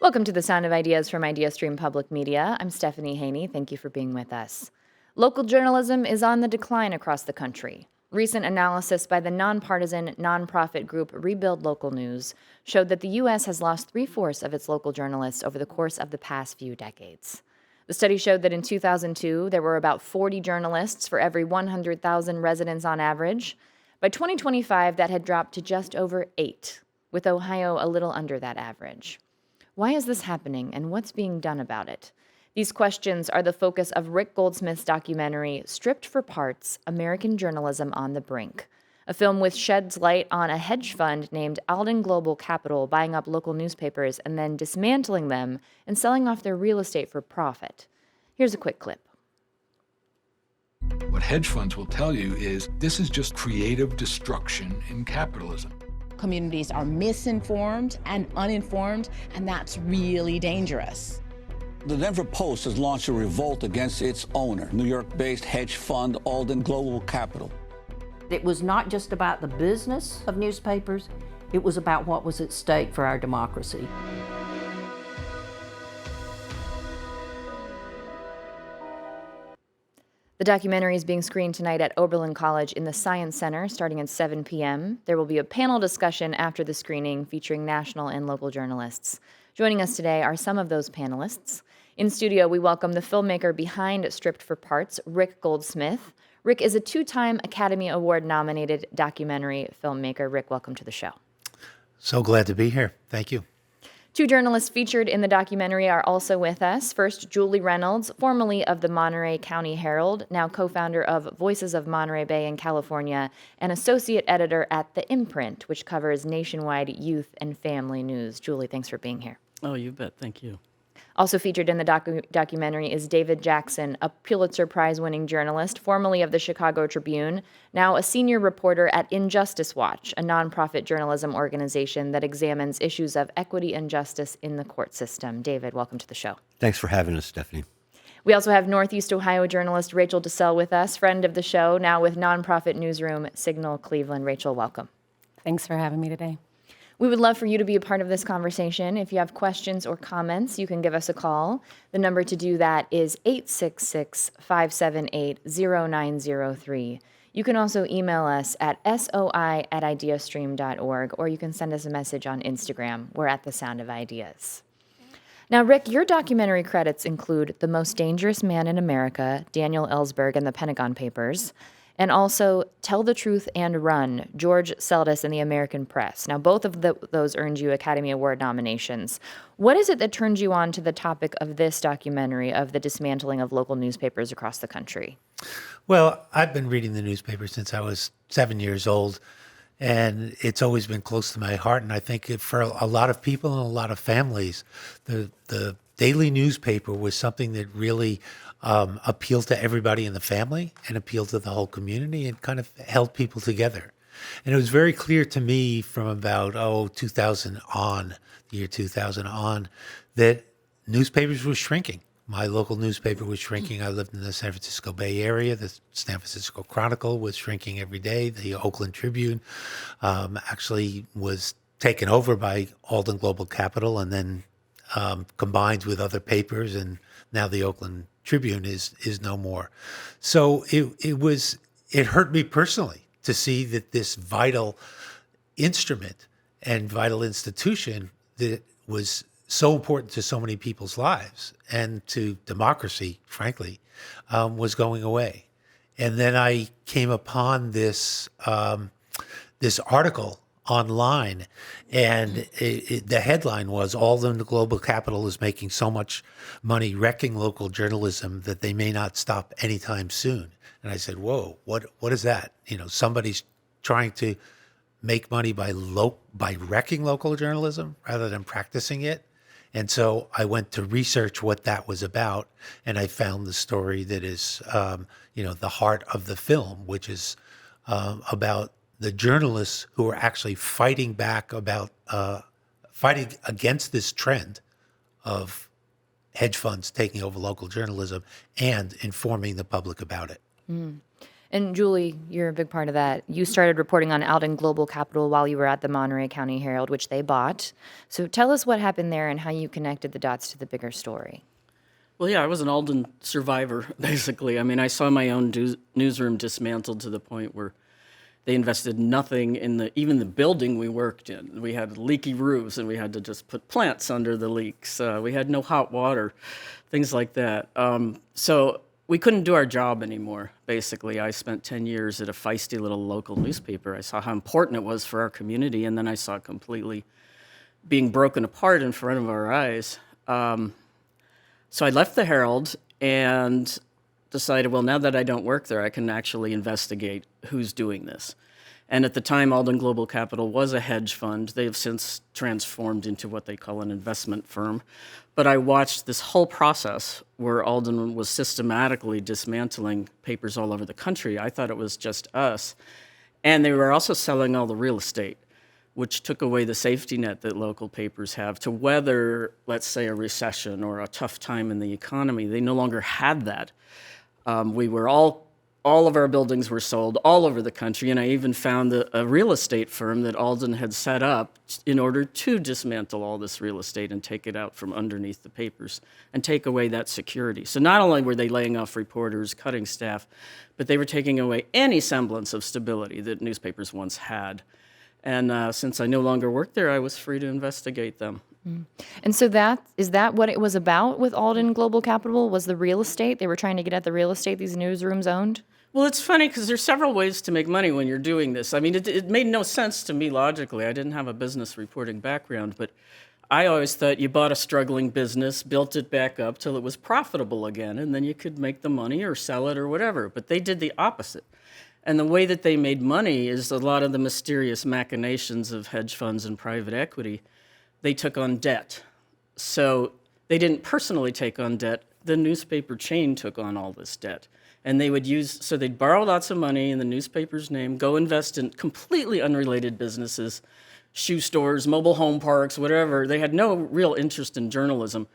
Welcome to the Sound of Ideas from IdeaStream Public Media. I'm Stephanie Haney. Thank you for being with us. Local journalism is on the decline across the country. Recent analysis by the nonpartisan nonprofit group Rebuild Local News showed that the U.S. has lost three-fourths of its local journalists over the course of the past few decades. The study showed that in 2002, there were about 40 journalists for every 100,000 residents on average. By 2025, that had dropped to just over 8, with Ohio a little under that average. Why is this happening, and what's being done about it? These questions are the focus of Rick Goldsmith's documentary, Stripped for Parts: American Journalism on the Brink, a film which sheds light on a hedge fund named Alden Global Capital buying up local newspapers and then dismantling them and selling off their real estate for profit. Here's a quick clip. What hedge funds will tell you is this is just creative destruction in capitalism. Communities are misinformed and uninformed, and that's really dangerous. The Denver Post has launched a revolt against its owner, New York-based hedge fund Alden Global Capital. It was not just about the business of newspapers, it was about what was at stake for our democracy. The documentary is being screened tonight at Oberlin College in the Science Center starting at 7 p.m. There will be a panel discussion after the screening featuring national and local journalists. Joining us today are some of those panelists. In studio, we welcome the filmmaker behind Stripped for Parts, Rick Goldsmith. Rick is a two-time Academy Award-nominated documentary filmmaker. Rick, welcome to the show. So glad to be here. Thank you. Two journalists featured in the documentary are also with us. First, Julie Reynolds, formerly of the Monterey County Herald, now co-founder of Voices of Monterey Bay in California, and associate editor at The Imprint, which covers nationwide youth and family news. Julie, thanks for being here. Oh, you bet. Thank you. Also featured in the documentary is David Jackson, a Pulitzer Prize-winning journalist, formerly of the Chicago Tribune, now a senior reporter at Injustice Watch, a nonprofit journalism organization that examines issues of equity and justice in the court system. David, welcome to the show. Thanks for having us, Stephanie. We also have Northeast Ohio journalist Rachel DeSell with us, friend of the show, now with nonprofit newsroom Signal Cleveland. Rachel, welcome. Thanks for having me today. We would love for you to be a part of this conversation. If you have questions or comments, you can give us a call. The number to do that is 866-578-0903. You can also email us at soi@ideastream.org, or you can send us a message on Instagram. We're at The Sound of Ideas. Now, Rick, your documentary credits include The Most Dangerous Man in America, Daniel Ellsberg and the Pentagon Papers, and also Tell the Truth and Run, George Seldes and the American Press. Now, both of those earned you Academy Award nominations. What is it that turned you on to the topic of this documentary of the dismantling of local newspapers across the country? Well, I've been reading the newspaper since I was 7 years old, and it's always been close to my heart. And I think for a lot of people and a lot of families, the daily newspaper was something that really appealed to everybody in the family and appealed to the whole community and kind of held people together. And it was very clear to me from about, 2000 on, the year 2000 on, that newspapers were shrinking. My local newspaper was shrinking. I lived in the San Francisco Bay Area. The San Francisco Chronicle was shrinking every day. The Oakland Tribune actually was taken over by Alden Global Capital and then combined with other papers, and now the Oakland Tribune is no more. So it hurt me personally to see that this vital instrument and vital institution that was so important to so many people's lives and to democracy, frankly, was going away. And then I came upon this article online, and the headline was, Alden Global Capital is making so much money wrecking local journalism that they may not stop anytime soon. And I said, whoa, what is that? Somebody's trying to make money by wrecking local journalism rather than practicing it. And so I went to research what that was about, and I found the story that is, the heart of the film, which is about the journalists who are actually fighting back fighting against this trend of hedge funds taking over local journalism and informing the public about it. Mm. And Julie, you're a big part of that. You started reporting on Alden Global Capital while you were at the Monterey County Herald, which they bought. So tell us what happened there and how you connected the dots to the bigger story. Well, yeah, I was an Alden survivor, basically. I mean, I saw my own newsroom dismantled to the point where they invested nothing in even the building we worked in. We had leaky roofs, and we had to just put plants under the leaks. We had no hot water, things like that. So we couldn't do our job anymore, basically. I spent 10 years at a feisty little local newspaper. I saw how important it was for our community, and then I saw it completely being broken apart in front of our eyes. So I left the Herald and decided, well, now that I don't work there, I can actually investigate who's doing this. And at the time, Alden Global Capital was a hedge fund. They have since transformed into what they call an investment firm. But I watched this whole process where Alden was systematically dismantling papers all over the country. I thought it was just us. And they were also selling all the real estate, which took away the safety net that local papers have to weather, let's say, a recession or a tough time in the economy. They no longer had that. We were all of our buildings were sold all over the country, and I even found a real estate firm that Alden had set up in order to dismantle all this real estate and take it out from underneath the papers and take away that security. So not only were they laying off reporters, cutting staff, but they were taking away any semblance of stability that newspapers once had. And since I no longer worked there, I was free to investigate them. And so is that what it was about with Alden Global Capital? Was the real estate? They were trying to get at the real estate these newsrooms owned? Well, it's funny because there's several ways to make money when you're doing this. I mean, it made no sense to me logically. I didn't have a business reporting background, but I always thought you bought a struggling business, built it back up till it was profitable again, and then you could make the money or sell it or whatever. But they did the opposite. And the way that they made money is a lot of the mysterious machinations of hedge funds and private equity. They took on debt. So they didn't personally take on debt. The newspaper chain took on all this debt. And they'd borrow lots of money in the newspaper's name, go invest in completely unrelated businesses, shoe stores, mobile home parks, whatever. They had no real interest in journalism.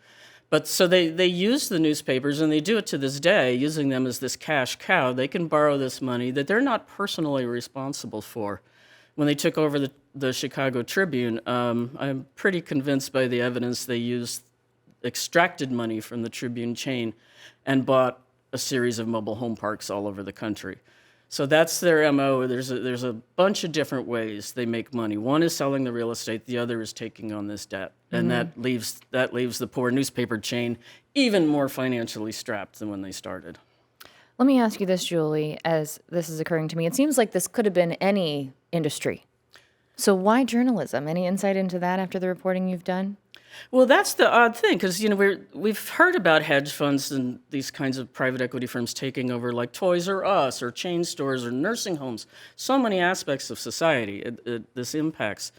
But so they use the newspapers, and they do it to this day, using them as this cash cow. They can borrow this money that they're not personally responsible for. When they took over the Chicago Tribune, I'm pretty convinced by the evidence they extracted money from the Tribune chain and bought a series of mobile home parks all over the country. So that's their MO. There's a bunch of different ways they make money. One is selling the real estate. The other is taking on this debt. And that leaves the poor newspaper chain even more financially strapped than when they started. Let me ask you this, Julie, as this is occurring to me. It seems like this could have been any industry. So why journalism? Any insight into that after the reporting you've done? Well, that's the odd thing, because we've heard about hedge funds and these kinds of private equity firms taking over, like Toys R Us or chain stores or nursing homes. So many aspects of society this impacts.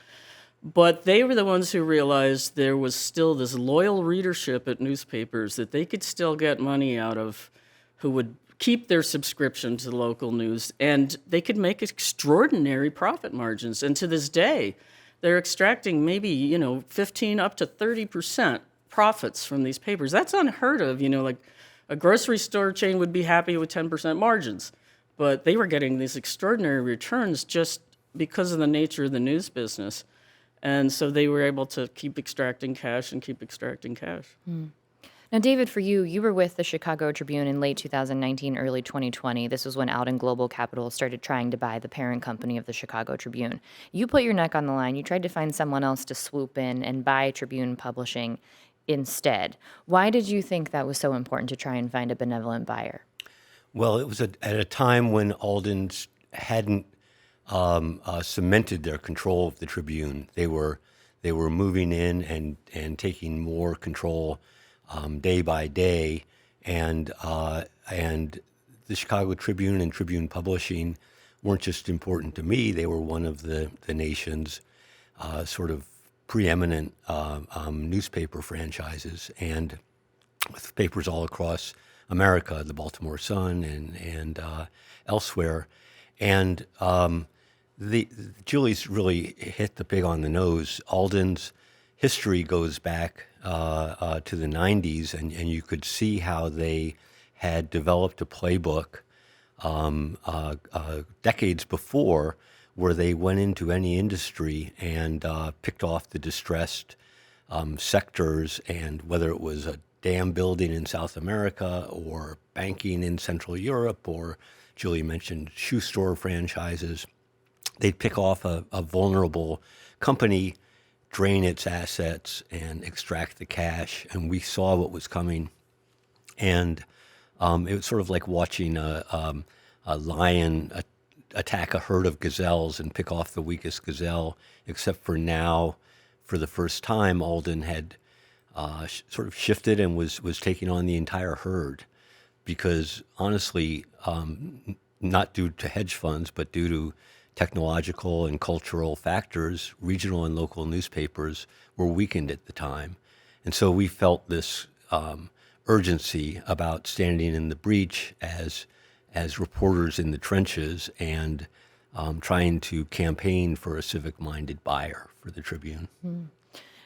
But they were the ones who realized there was still this loyal readership at newspapers that they could still get money out of, who would keep their subscription to local news, and they could make extraordinary profit margins. And to this day, they're extracting maybe 15 up to 30% profits from these papers. That's unheard of. Like a grocery store chain would be happy with 10% margins, but they were getting these extraordinary returns just because of the nature of the news business. And so they were able to keep extracting cash and keep extracting cash. Now, David, for you were with the Chicago Tribune in late 2019, early 2020. This was when Alden Global Capital started trying to buy the parent company of the Chicago Tribune. You put your neck on the line. You tried to find someone else to swoop in and buy Tribune Publishing instead. Why did you think that was so important to try and find a benevolent buyer? Well, it was at a time when Alden's hadn't cemented their control of the Tribune. They were moving in and taking more control day by day, and the Chicago Tribune and Tribune Publishing weren't just important to me; they were one of the nation's sort of preeminent newspaper franchises, and with papers all across America, the Baltimore Sun and elsewhere, and Julie's really hit the pig on the nose. Alden's history goes back to the 90s, and you could see how they had developed a playbook decades before, where they went into any industry and picked off the distressed sectors, and whether it was a dam building in South America or banking in Central Europe, or Julie mentioned shoe store franchises, they'd pick off a vulnerable company, drain its assets, and extract the cash. And we saw what was coming. And it was sort of like watching a lion attack a herd of gazelles and pick off the weakest gazelle, except for now, for the first time, Alden had sort of shifted and was taking on the entire herd. Because honestly, not due to hedge funds, but due to technological and cultural factors, regional and local newspapers were weakened at the time. And so we felt this urgency about standing in the breach as reporters in the trenches and trying to campaign for a civic-minded buyer for the Tribune.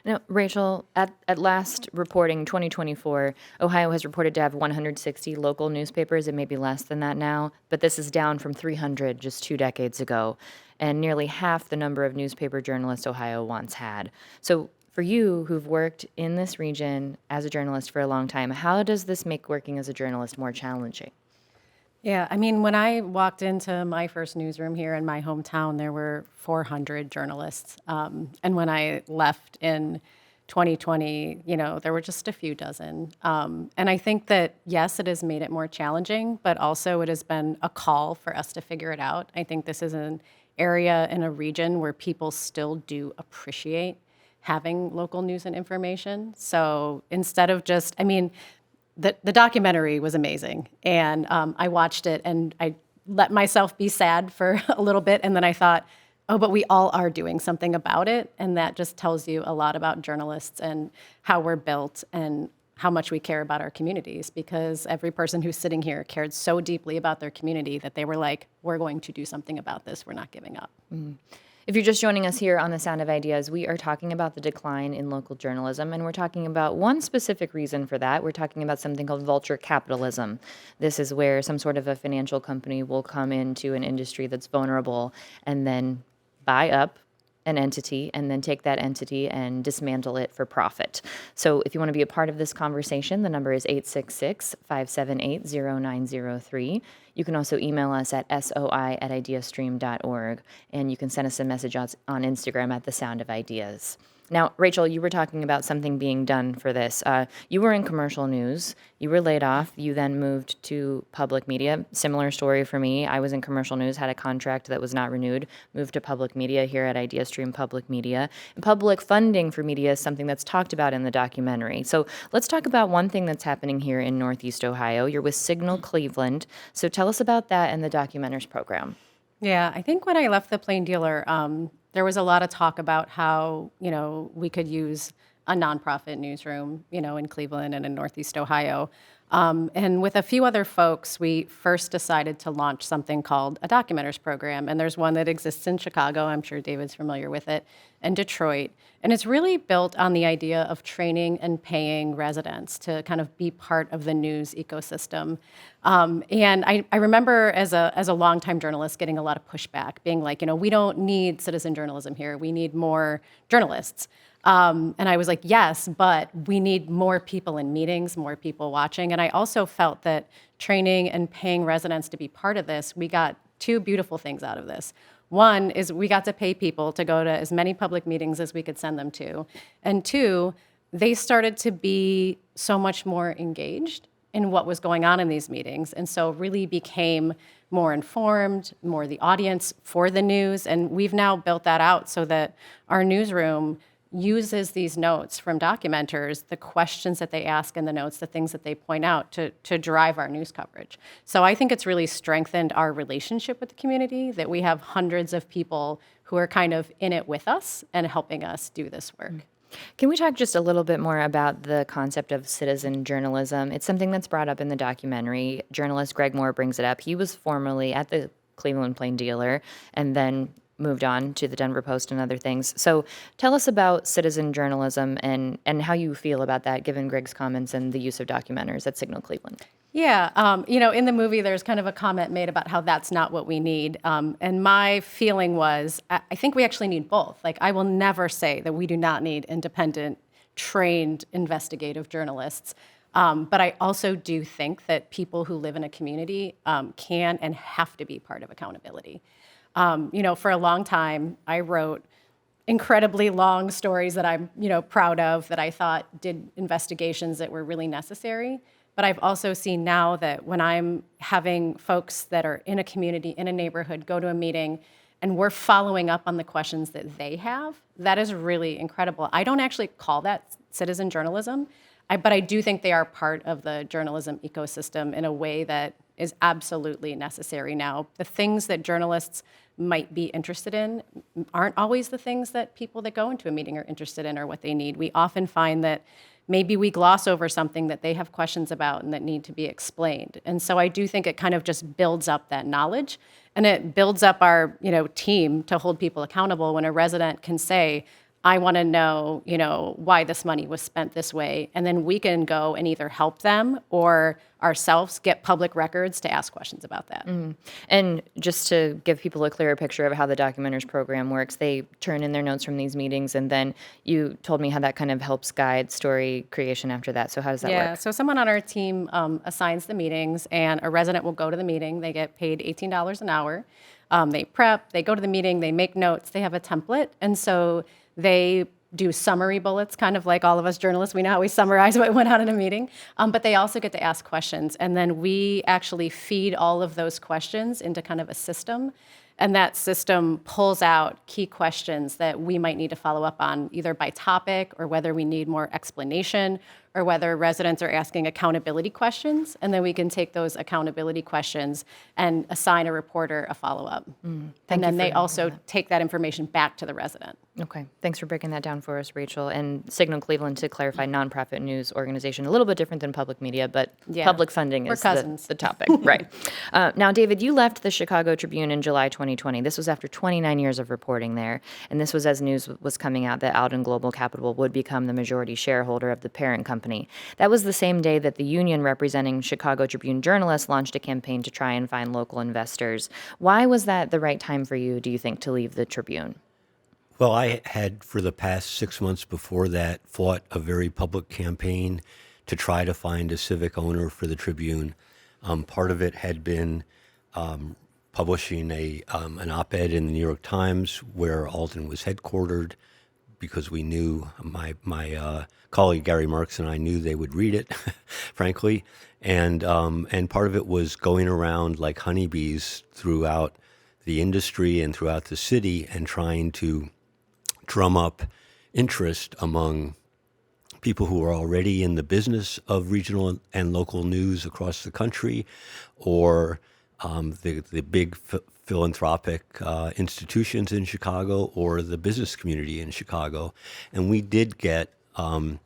Now, Rachel, at last reporting 2024, Ohio has reported to have 160 local newspapers. It may be less than that now, but this is down from 300 just 2 decades ago, and nearly half the number of newspaper journalists Ohio once had. So for you, who've worked in this region as a journalist for a long time, how does this make working as a journalist more challenging? Yeah, I mean, when I walked into my first newsroom here in my hometown, there were 400 journalists. And when I left in 2020, there were just a few dozen. And I think that, yes, it has made it more challenging, but also it has been a call for us to figure it out. I think this is an area in a region where people still do appreciate having local news and information. So instead of just, the documentary was amazing, and I watched it, and I let myself be sad for a little bit, and then I thought, oh, but we all are doing something about it, and that just tells you a lot about journalists and how we're built and how much we care about our communities, because every person who's sitting here cared so deeply about their community that they were like, we're going to do something about this. We're not giving up. Mm-hmm. If you're just joining us here on The Sound of Ideas, we are talking about the decline in local journalism, and we're talking about one specific reason for that. We're talking about something called vulture capitalism. This is where some sort of a financial company will come into an industry that's vulnerable and then buy up an entity and then take that entity and dismantle it for profit. So if you want to be a part of this conversation, the number is 866-578-0903. You can also email us at soi@ideastream.org, and you can send us a message on Instagram at The Sound of Ideas. Now, Rachel, you were talking about something being done for this. You were in commercial news. You were laid off. You then moved to public media. Similar story for me. I was in commercial news, had a contract that was not renewed, moved to public media here at IdeaStream Public Media. And public funding for media is something that's talked about in the documentary. So let's talk about one thing that's happening here in Northeast Ohio. You're with Signal Cleveland. So tell us about that and the Documenters program. Yeah, I think when I left the Plain Dealer, there was a lot of talk about how, we could use a nonprofit newsroom, in Cleveland and in Northeast Ohio. And with a few other folks, we first decided to launch something called a Documenters program. And there's one that exists in Chicago. I'm sure David's familiar with it, and Detroit. And it's really built on the idea of training and paying residents to kind of be part of the news ecosystem. And I remember as a longtime journalist getting a lot of pushback, being like, we don't need citizen journalism here. We need more journalists. And I was like, yes, but we need more people in meetings, more people watching. And I also felt that training and paying residents to be part of this, we got two beautiful things out of this. One is we got to pay people to go to as many public meetings as we could send them to. And two, they started to be so much more engaged in what was going on in these meetings. And so really became more informed, more the audience for the news. And we've now built that out so that our newsroom uses these notes from documenters, the questions that they ask in the notes, the things that they point out to drive our news coverage. So I think it's really strengthened our relationship with the community, that we have hundreds of people who are kind of in it with us and helping us do this work. Can we talk just a little bit more about the concept of citizen journalism? It's something that's brought up in the documentary. Journalist Greg Moore brings it up. He was formerly at the Cleveland Plain Dealer and then moved on to the Denver Post and other things. So tell us about citizen journalism and how you feel about that, given Greg's comments and the use of documenters at Signal Cleveland. Yeah, in the movie, there's kind of a comment made about how that's not what we need. And my feeling was, I think we actually need both. Like, I will never say that we do not need independent, trained investigative journalists. But I also do think that people who live in a community can and have to be part of accountability. For a long time, I wrote incredibly long stories that I'm, proud of, that I thought did investigations that were really necessary. But I've also seen now that when I'm having folks that are in a community, in a neighborhood, go to a meeting, and we're following up on the questions that they have, that is really incredible. I don't actually call that citizen journalism, but I do think they are part of the journalism ecosystem in a way that is absolutely necessary now. The things that journalists might be interested in aren't always the things that people that go into a meeting are interested in or what they need. We often find that maybe we gloss over something that they have questions about and that need to be explained. And so I do think it kind of just builds up that knowledge, and it builds up our, team to hold people accountable when a resident can say, I want to know, why this money was spent this way. And then we can go and either help them or ourselves get public records to ask questions about that. And just to give people a clearer picture of how the Documenters program works, they turn in their notes from these meetings, and then you told me how that kind of helps guide story creation after that. So how does that work? Yeah, so someone on our team assigns the meetings, and a resident will go to the meeting. They get paid $18 an hour. They prep, they go to the meeting, they make notes, they have a template. And so they do summary bullets, kind of like all of us journalists. We know how we summarize what went on in a meeting. But they also get to ask questions. And then we actually feed all of those questions into kind of a system. And that system pulls out key questions that we might need to follow up on, either by topic or whether we need more explanation, or whether residents are asking accountability questions. And then we can take those accountability questions and assign a reporter a follow-up. And then they also take that information back to the resident. Okay, thanks for breaking that down for us, Rachel. And Signal Cleveland, to clarify, nonprofit news organization, a little bit different than public media, but public funding is the topic. Right. Now, David, you left the Chicago Tribune in July 2020. This was after 29 years of reporting there, and this was as news was coming out that Alden Global Capital would become the majority shareholder of the parent company. That was the same day that the union representing Chicago Tribune journalists launched a campaign to try and find local investors. Why was that the right time for you, do you think, to leave the Tribune? Well, I had, for the past 6 months before that, fought a very public campaign to try to find a civic owner for the Tribune. Part of it had been publishing an op-ed in the New York Times where Alden was headquartered, because we knew, my colleague Gary Marks and I knew they would read it, frankly. And part of it was going around like honeybees throughout the industry and throughout the city and trying to drum up interest among people who are already in the business of regional and local news across the country, or the big philanthropic institutions in Chicago, or the business community in Chicago. And we did get a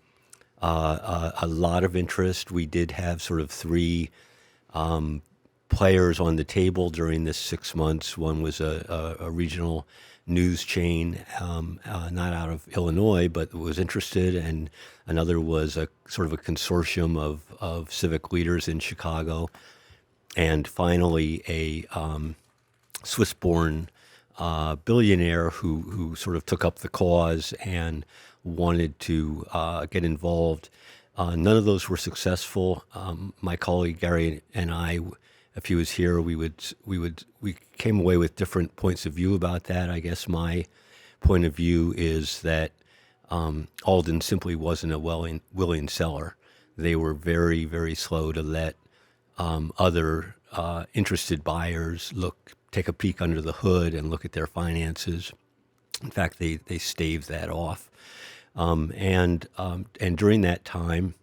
lot of interest. We did have sort of three players on the table during this 6 months. One was a regional news chain, not out of Illinois, but was interested, and another was a sort of a consortium of civic leaders in Chicago. And finally, a Swiss-born billionaire who sort of took up the cause and wanted to get involved. None of those were successful. My colleague Gary and I, if he was here, we came away with different points of view about that. I guess my point of view is that Alden simply wasn't a willing seller. They were very, very slow to let other interested buyers take a peek under the hood and look at their finances. In fact, they staved that off. And during that time,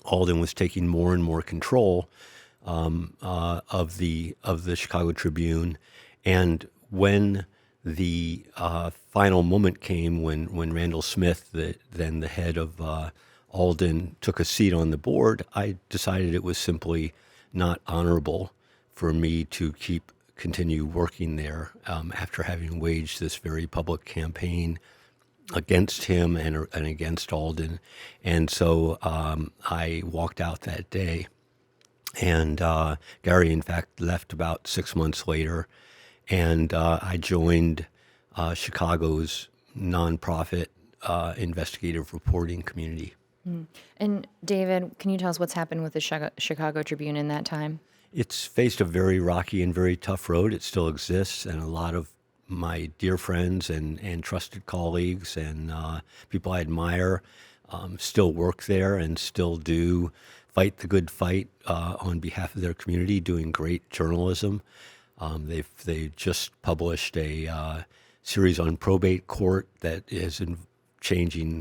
Alden was taking more and more control of the Chicago Tribune. And when the final moment came, when Randall Smith, then the head of Alden, took a seat on the board, I decided it was simply not honorable for me to continue working there after having waged this very public campaign against him and against Alden. And so I walked out that day. And Gary, in fact, left about 6 months later. And I joined Chicago's nonprofit investigative reporting community. And David, can you tell us what's happened with the Chicago Tribune in that time? It's faced a very rocky and very tough road. It still exists, and a lot of my dear friends and trusted colleagues and people I admire still work there and still do fight the good fight on behalf of their community, doing great journalism. They just published a series on probate court that is going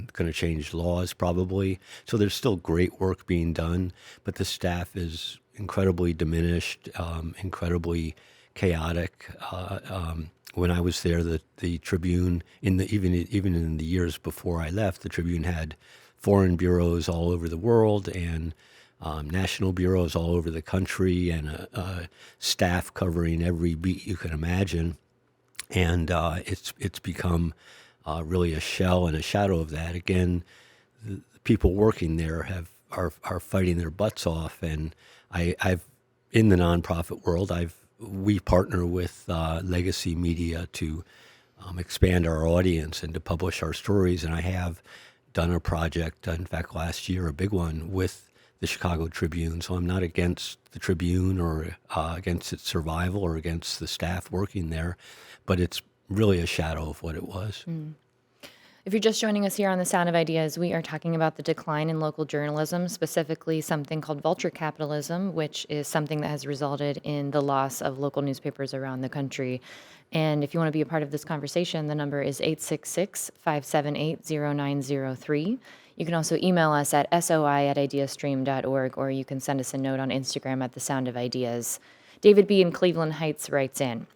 to change laws probably. So there's still great work being done, but the staff is incredibly diminished, incredibly chaotic. When I was there, the Tribune, even in the years before I left, the Tribune had foreign bureaus all over the world and national bureaus all over the country, and a staff covering every beat you can imagine. And it's become really a shell and a shadow of that. Again, the people working there are fighting their butts off, and I've in the nonprofit world, we partner with Legacy Media to expand our audience and to publish our stories. And I have done a project, in fact, last year, a big one with the Chicago Tribune. So I'm not against the Tribune or against its survival or against the staff working there, but it's really a shadow of what it was. If you're just joining us here on The Sound of Ideas, we are talking about the decline in local journalism, specifically something called vulture capitalism, which is something that has resulted in the loss of local newspapers around the country. And if you want to be a part of this conversation, the number is 866-578-0903. You can also email us at soi@ideastream.org, or you can send us a note on Instagram at The Sound of Ideas. David B. in Cleveland Heights writes in,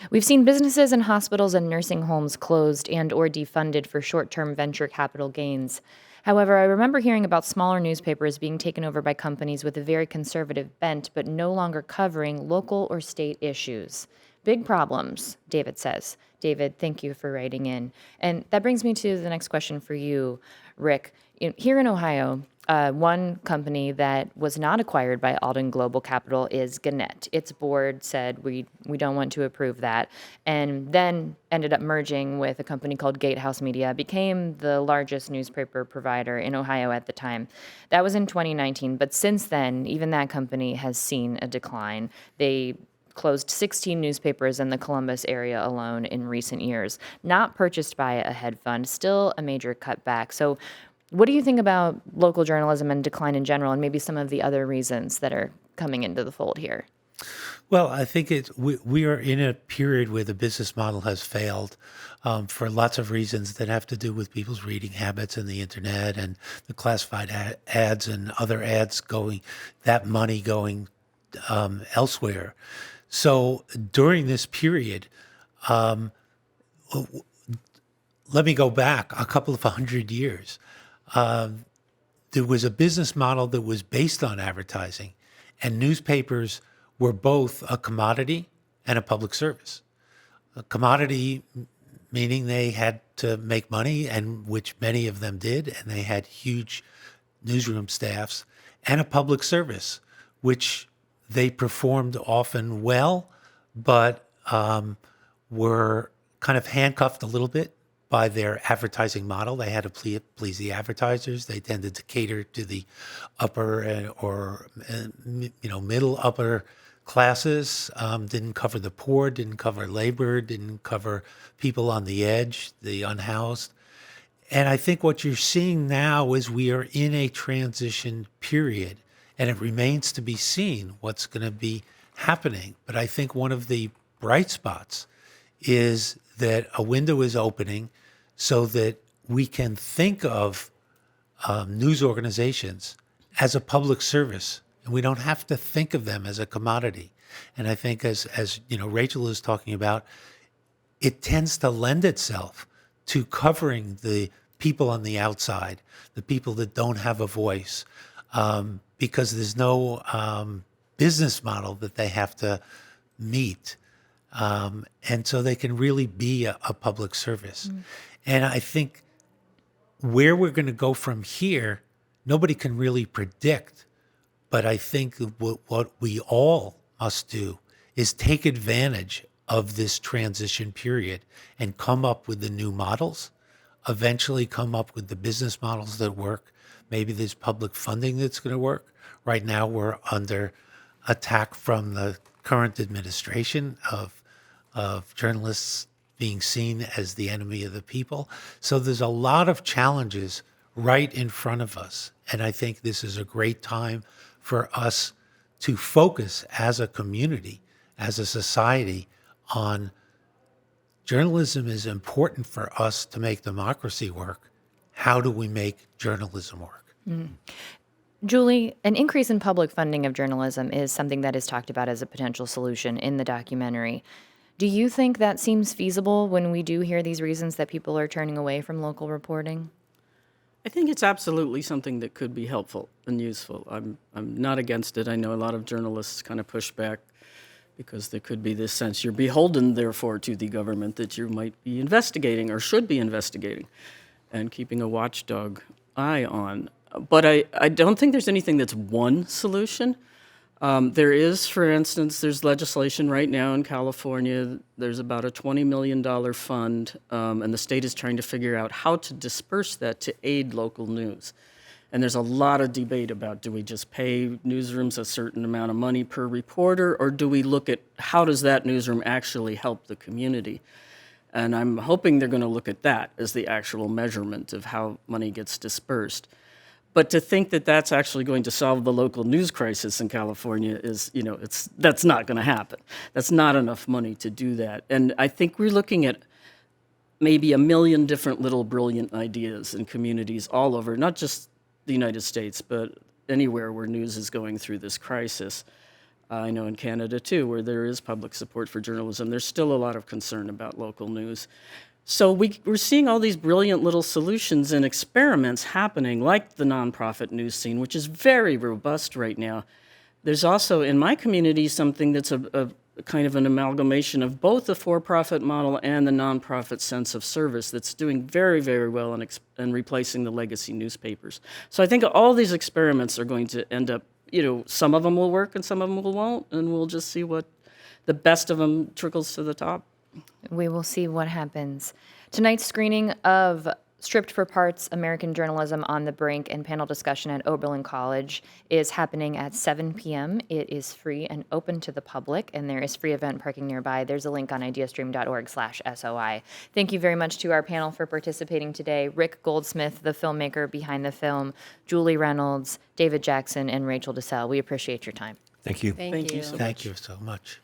"We've seen businesses and hospitals and nursing homes closed and or defunded for short-term venture capital gains. However, I remember hearing about smaller newspapers being taken over by companies with a very conservative bent, but no longer covering local or state issues. Big problems," David says. David, thank you for writing in. And that brings me to the next question for you, Rick. Here in Ohio, one company that was not acquired by Alden Global Capital is Gannett. Its board said we don't want to approve that, and then ended up merging with a company called Gatehouse Media, became the largest newspaper provider in Ohio at the time. That was in 2019, but since then, even that company has seen a decline. They closed 16 newspapers in the Columbus area alone in recent years, not purchased by a hedge fund, still a major cutback. So what do you think about local journalism and decline in general, and maybe some of the other reasons that are coming into the fold here? Well, I think we are in a period where the business model has failed for lots of reasons that have to do with people's reading habits and the internet and the classified ads and other ads that money going elsewhere. So during this period, let me go back a couple of 100 years. There was a business model that was based on advertising, and newspapers were both a commodity and a public service. A commodity meaning they had to make money, and which many of them did, and they had huge newsroom staffs, and a public service, which they performed often well, but were kind of handcuffed a little bit by their advertising model. They had to please the advertisers. They tended to cater to the upper or middle upper classes. Didn't cover the poor, didn't cover labor, didn't cover people on the edge, the unhoused. And I think what you're seeing now is we are in a transition period, and it remains to be seen what's going to be happening. But I think one of the bright spots is that a window is opening so that we can think of news organizations as a public service, and we don't have to think of them as a commodity. And I think, as Rachel is talking about, it tends to lend itself to covering the people on the outside, the people that don't have a voice, because there's no business model that they have to meet. And so they can really be a public service. And I think where we're going to go from here, nobody can really predict. But I think what we all must do is take advantage of this transition period and come up with the new models, eventually come up with the business models that work. Maybe there's public funding that's going to work. Right now, we're under attack from the current administration of journalists being seen as the enemy of the people. So there's a lot of challenges right in front of us. And I think this is a great time for us to focus as a community, as a society, on journalism is important for us to make democracy work. How do we make journalism work? Julie, an increase in public funding of journalism is something that is talked about as a potential solution in the documentary. Do you think that seems feasible when we do hear these reasons that people are turning away from local reporting? I think it's absolutely something that could be helpful and useful. I'm not against it. I know a lot of journalists kind of push back because there could be this sense you're beholden, therefore, to the government that you might be investigating or should be investigating and keeping a watchdog eye on. But I don't think there's anything that's one solution. There is, for instance, there's legislation right now in California. There's about a $20 million fund, and the state is trying to figure out how to disperse that to aid local news. And there's a lot of debate about, do we just pay newsrooms a certain amount of money per reporter, or do we look at how does that newsroom actually help the community? And I'm hoping they're going to look at that as the actual measurement of how money gets dispersed. But to think that that's actually going to solve the local news crisis in California is, that's not going to happen. That's not enough money to do that. And I think we're looking at maybe a million different little brilliant ideas in communities all over, not just the United States, but anywhere where news is going through this crisis. I know in Canada, too, where there is public support for journalism, there's still a lot of concern about local news. So we're seeing all these brilliant little solutions and experiments happening, like the nonprofit news scene, which is very robust right now. There's also, in my community, something that's a kind of an amalgamation of both the for-profit model and the nonprofit sense of service that's doing very, very well in replacing the legacy newspapers. So I think all these experiments are going to end up, some of them will work and some of them won't, and we'll just see what the best of them trickles to the top. We will see what happens. Tonight's screening of Stripped for Parts, American Journalism on the Brink and panel discussion at Oberlin College is happening at 7 p.m. It is free and open to the public, and there is free event parking nearby. There's a link on ideastream.org/SOI. Thank you very much to our panel for participating today. Rick Goldsmith, the filmmaker behind the film, Julie Reynolds, David Jackson, and Rachel DeSalle. We appreciate your time. Thank you. Thank you. so Thank you so much.